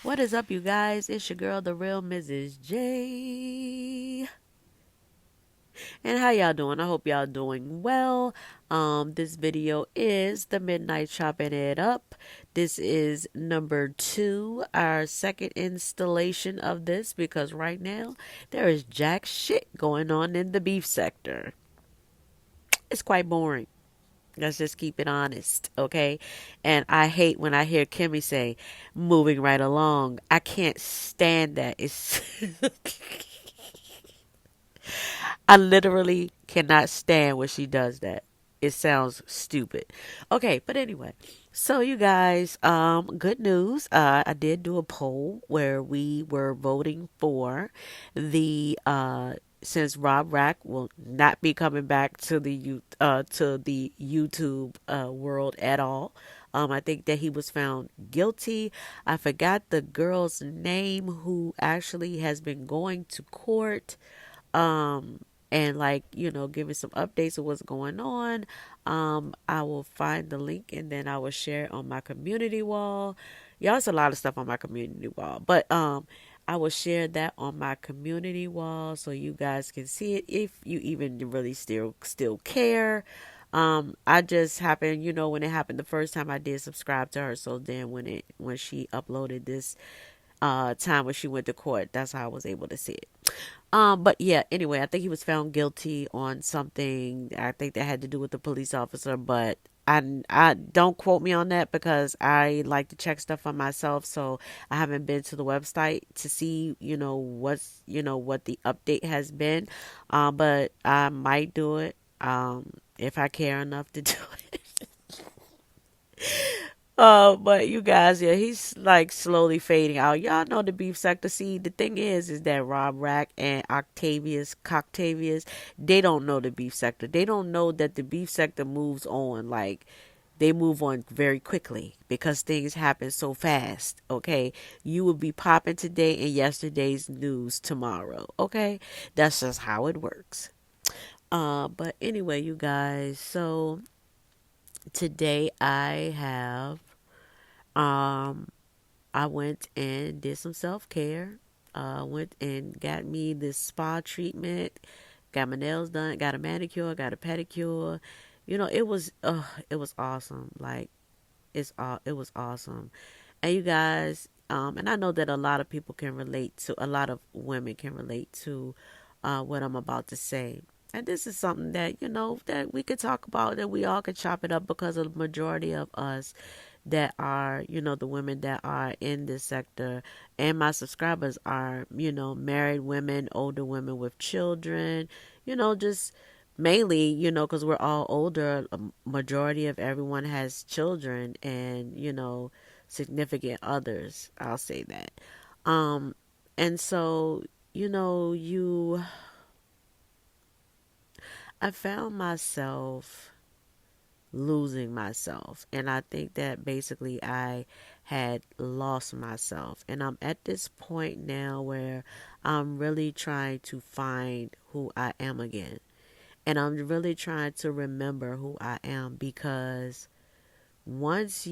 What is up, you guys? It's your girl, the real Mrs. J. And how y'all doing? I hope y'all doing well. This video is the Midnight Chopping It Up. This is number 2, our second installation of this, because right now there is jack shit going on in the beef sector. It's quite boring. Let's just keep it honest, okay? And I hate when I hear Kimmy say, moving right along. I can't stand that. It's I literally cannot stand when she does that. It sounds stupid. Okay, but anyway. So you guys, good news. I did do a poll where we were voting for the since Rob Rack will not be coming back to the to the YouTube world at all. I think that he was found guilty. I forgot the girl's name who actually has been going to court and like giving some updates of what's going on. I will find the link and then I will share it on my community wall. Y'all, it's a lot of stuff on my community wall, but I will share that on my community wall so you guys can see it if you even really still care. I just happened, when it happened the first time, I did subscribe to her, so then when she uploaded this time when she went to court, that's how I was able to see it. But yeah, anyway, I think he was found guilty on something. I think that had to do with the police officer, but I don't quote me on that because I like to check stuff on myself. So I haven't been to the website to see, what the update has been. But I might do it, if I care enough to do it. But you guys, yeah, he's like slowly fading out. Y'all know the beef sector. See, the thing is that Rob Rack and Octavius Coctavius, they don't know the beef sector. They don't know that the beef sector moves on. Like, they move on very quickly because things happen so fast. Okay, you will be popping today and yesterday's news tomorrow. Okay, that's just how it works. But anyway, you guys, so today um I went and did some self care. Went and got me this spa treatment. Got my nails done. Got a manicure. Got a pedicure. It was awesome. Like it was awesome. And you guys, and I know that a lot of people can relate to. A lot of women can relate to what I'm about to say. And this is something that that we could talk about, that we all could chop it up, because a majority of us that are, the women that are in this sector and my subscribers are, married women, older women with children, just mainly, because we're all older. A majority of everyone has children and, significant others. I'll say that. Um, and so, you, I found myself losing myself. And I think that basically I had lost myself. And I'm at this point now where I'm really trying to find who I am again. And I'm really trying to remember who I am, because once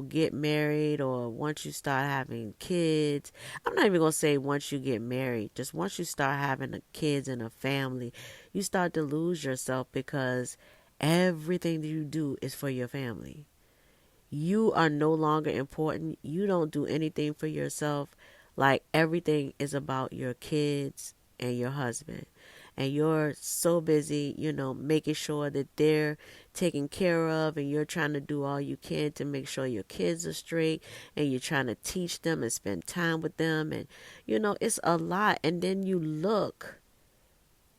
get married, or once you start having kids, I'm not even going to say once you get married, just once you start having kids and a family, you start to lose yourself, because everything that you do is for your family. You are no longer important. You don't do anything for yourself. Like, everything is about your kids and your husband. And you're so busy, making sure that they're taken care of, and you're trying to do all you can to make sure your kids are straight, and you're trying to teach them and spend time with them. And, it's a lot. And then you look,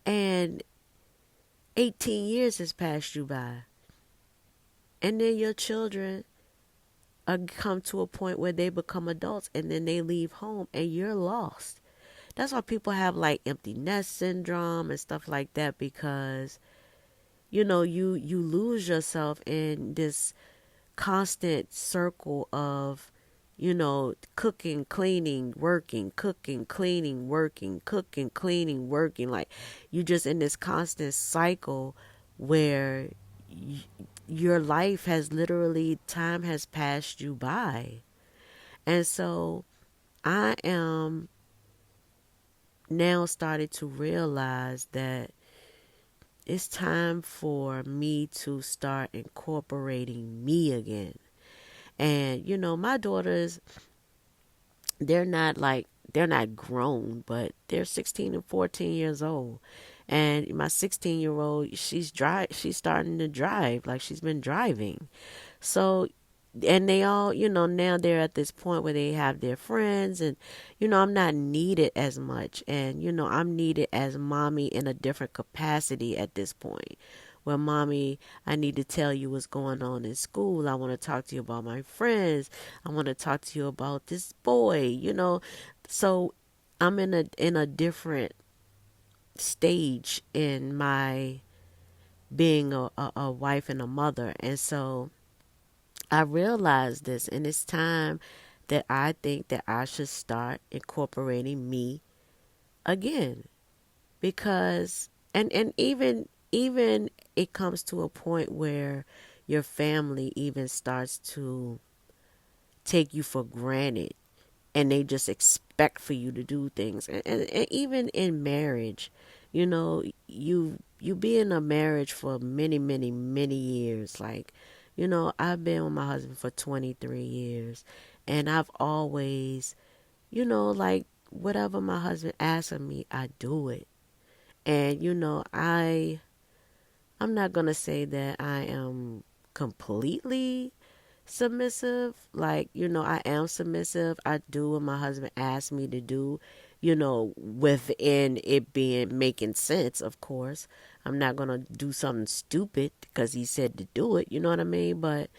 and 18 years has passed you by. And then your children come to a point where they become adults, and then they leave home and you're lost. That's why people have like empty nest syndrome and stuff like that, because you lose yourself in this constant circle of cooking, cleaning, working, cooking, cleaning, working, cooking, cleaning, working. Like, you just in this constant cycle where your life has literally, time has passed you by. And so I am now started to realize that it's time for me to start incorporating me again. And my daughters, they're not like, they're not grown, but they're 16 and 14 years old. And my 16-year-old, she's starting to drive, like she's been driving. So, and they all, now they're at this point where they have their friends, and, I'm not needed as much. And, I'm needed as mommy in a different capacity at this point. Well, mommy, I need to tell you what's going on in school. I want to talk to you about my friends. I want to talk to you about this boy. So I'm in a different stage in my being a wife and a mother. And so I realized this, and it's time that I think that I should start incorporating me again. Because and even it comes to a point where your family even starts to take you for granted, and they just expect for you to do things. And even in marriage, you be in a marriage for many, many, many years. Like, I've been with my husband for 23 years, and I've always, like, whatever my husband asks of me, I do it. And I'm not gonna say that I am completely submissive. Like, I am submissive. I do what my husband asks me to do, within it being making sense, of course. I'm not gonna do something stupid because he said to do it, you know what I mean? But,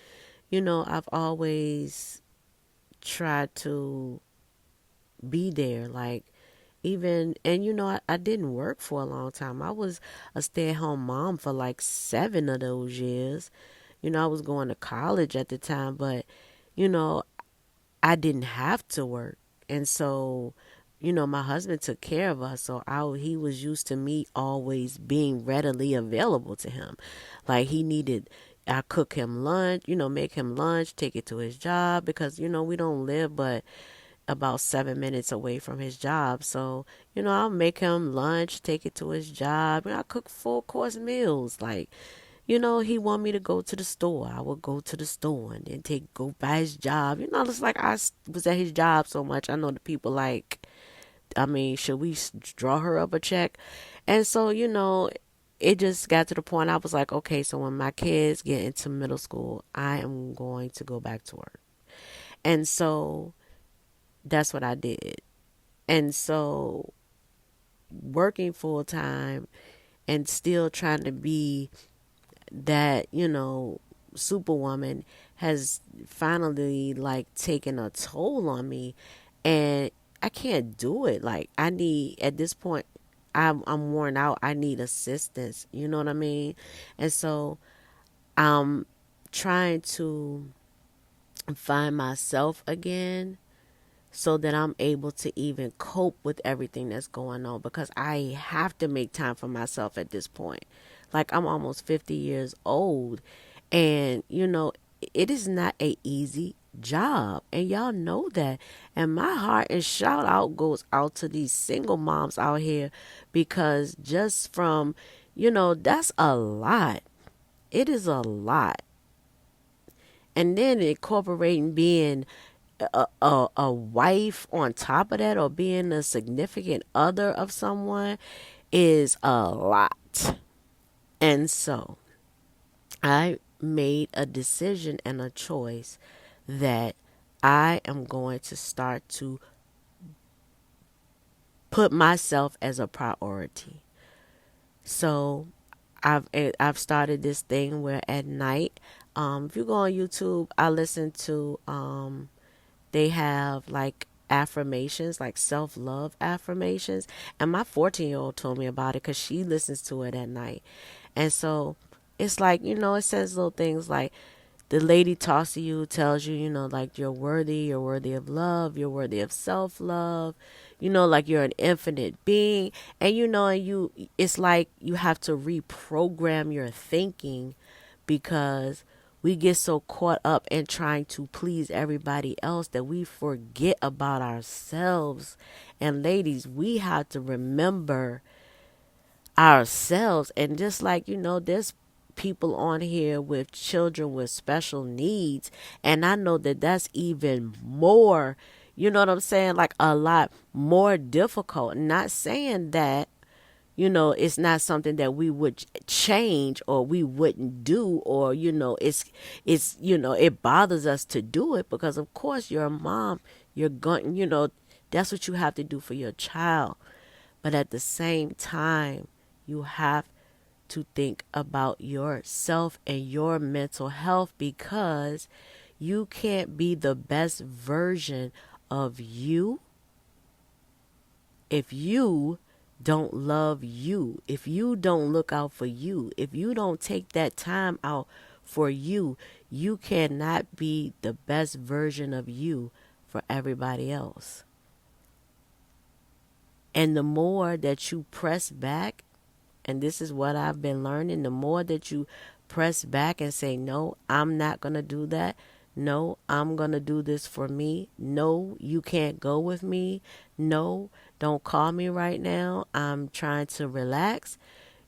I've always tried to be there. Like, even, and I didn't work for a long time. I was a stay-at-home mom for like 7 of those years. I was going to college at the time, but you know I didn't have to work. And so, my husband took care of us. So he was used to me always being readily available to him. Like, I cook him lunch, make him lunch, take it to his job, because, we don't live but about 7 minutes away from his job. So, I'll make him lunch, take it to his job. And I cook full course meals. Like, he want me to go to the store. I would go to the store and then go by his job. It's like was at his job so much. I know the people like, I mean, should we draw her up a check? And so, it just got to the point I was like, okay, so when my kids get into middle school, I am going to go back to work. And so that's what I did. And so working full time and still trying to be that, superwoman has finally like taken a toll on me, and I can't do it. Like, I need, at this point, I'm worn out. I need assistance. You know what I mean? And so I'm trying to find myself again so that I'm able to even cope with everything that's going on, because I have to make time for myself at this point. Like, I'm almost 50 years old, and it is not a easy job, and y'all know that. And my heart and shout out goes out to these single moms out here, because just from, that's a lot. It is a lot. And then incorporating being a wife on top of that, or being a significant other of someone, is a lot. And so I made a decision and a choice that I am going to start to put myself as a priority. So I've started this thing where at night, if you go on YouTube, I listen to they have like affirmations, like self-love affirmations, and my 14-year-old told me about it because she listens to it at night. And so it's like, it says little things like, the lady talks to you, tells you, like, you're worthy of love, you're worthy of self-love, like you're an infinite being. And and it's like you have to reprogram your thinking, because we get so caught up in trying to please everybody else that we forget about ourselves. And ladies, we have to remember ourselves. And just like, there's people on here with children with special needs, and I know that that's even more, you know what I'm saying, like a lot more difficult. Not saying that, it's not something that we would change or we wouldn't do, or, it bothers us to do it, because of course you're a mom, you're going, that's what you have to do for your child. But at the same time, you have to think about yourself and your mental health, because you can't be the best version of you if you don't love you, if you don't look out for you, if you don't take that time out for you. You cannot be the best version of you for everybody else. And the more that you press back, and this is what I've been learning, the more that you press back and say, no, I'm not going to do that. No, I'm going to do this for me. No, you can't go with me. No, don't call me right now. I'm trying to relax.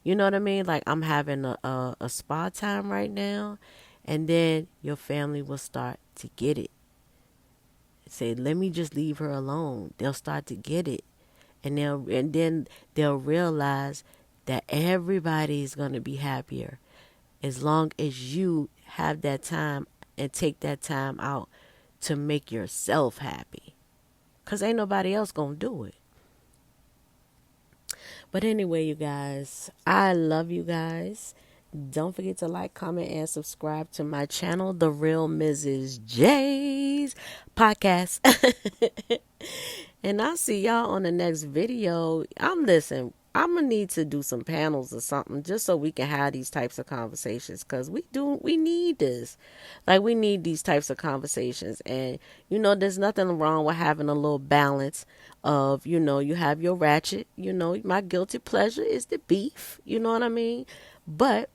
You know what I mean? Like, I'm having a spa time right now. And then your family will start to get it. Say, let me just leave her alone. They'll start to get it. And then they'll realize that everybody is going to be happier as long as you have that time and take that time out to make yourself happy, because ain't nobody else going to do it. But anyway, you guys, I love you guys. Don't forget to like, comment, and subscribe to my channel, The Real Mrs. J's Podcast. And I'll see y'all on the next video. I'm going to need to do some panels or something just so we can have these types of conversations, because we need this. Like, we need these types of conversations. And, there's nothing wrong with having a little balance of, you have your ratchet, my guilty pleasure is the beef, you know what I mean? But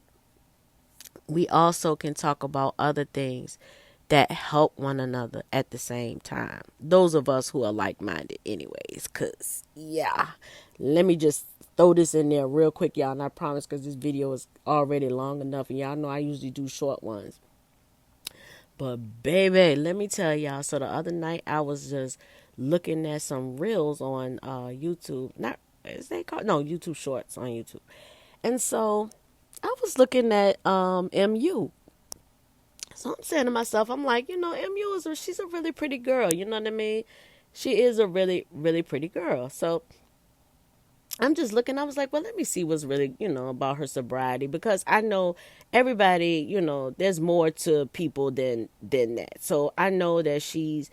we also can talk about other things that help one another at the same time. Those of us who are like-minded anyways, because, yeah, let me just throw this in there real quick, y'all, and I promise, because this video is already long enough, and y'all know I usually do short ones. But, baby, let me tell y'all, so the other night I was just looking at some reels on YouTube. YouTube Shorts on YouTube. And so I was looking at MU. So I'm saying to myself, I'm like, MU she's a really pretty girl. You know what I mean? She is a really, really pretty girl. So I'm just looking, I was like, well, let me see what's really, about her sobriety, because I know everybody, there's more to people than that. So I know that she's,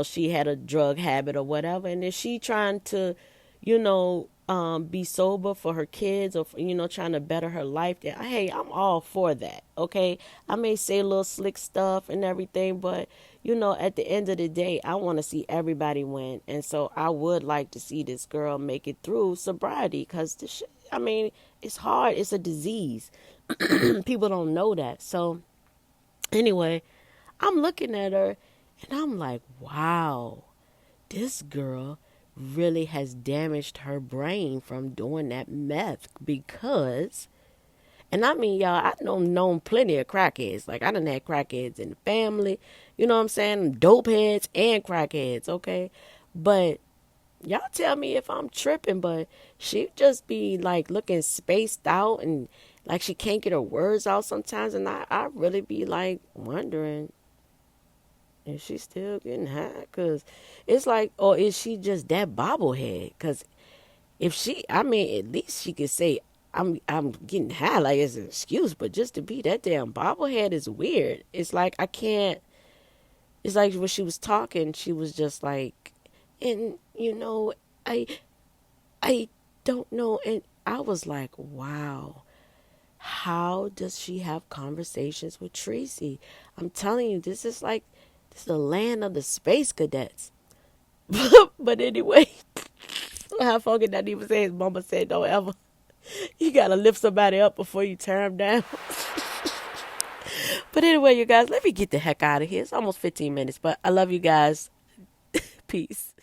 she had a drug habit or whatever, and is she trying to, be sober for her kids, or, trying to better her life, then, hey, I'm all for that, okay? I may say a little slick stuff and everything, but, at the end of the day, I want to see everybody win. And so I would like to see this girl make it through sobriety, because this shit, it's hard. It's a disease. People don't know that. So anyway, I'm looking at her and I'm like, wow, this girl really has damaged her brain from doing that meth, because, and y'all, I known plenty of crackheads. Like, I done had crackheads in the family, you know what I'm saying? Dope heads and crackheads, okay? But y'all tell me if I'm tripping, but she just be like looking spaced out, and like she can't get her words out sometimes, and I really be like wondering, is she still getting high? Because it's like, or is she just that bobblehead? Because if she, at least she could say, I'm getting high, like it's an excuse, but just to be that damn bobblehead is weird. It's like, I can't, it's like when she was talking, she was just like, and, I don't know. And I was like, wow, how does she have conversations with Tracy? I'm telling you, this is the land of the space cadets. But anyway, how Foggy not even say, his mama said, don't ever, you gotta lift somebody up before you tear them down. But anyway, you guys, let me get the heck out of here. It's almost 15 minutes, but I love you guys. Peace.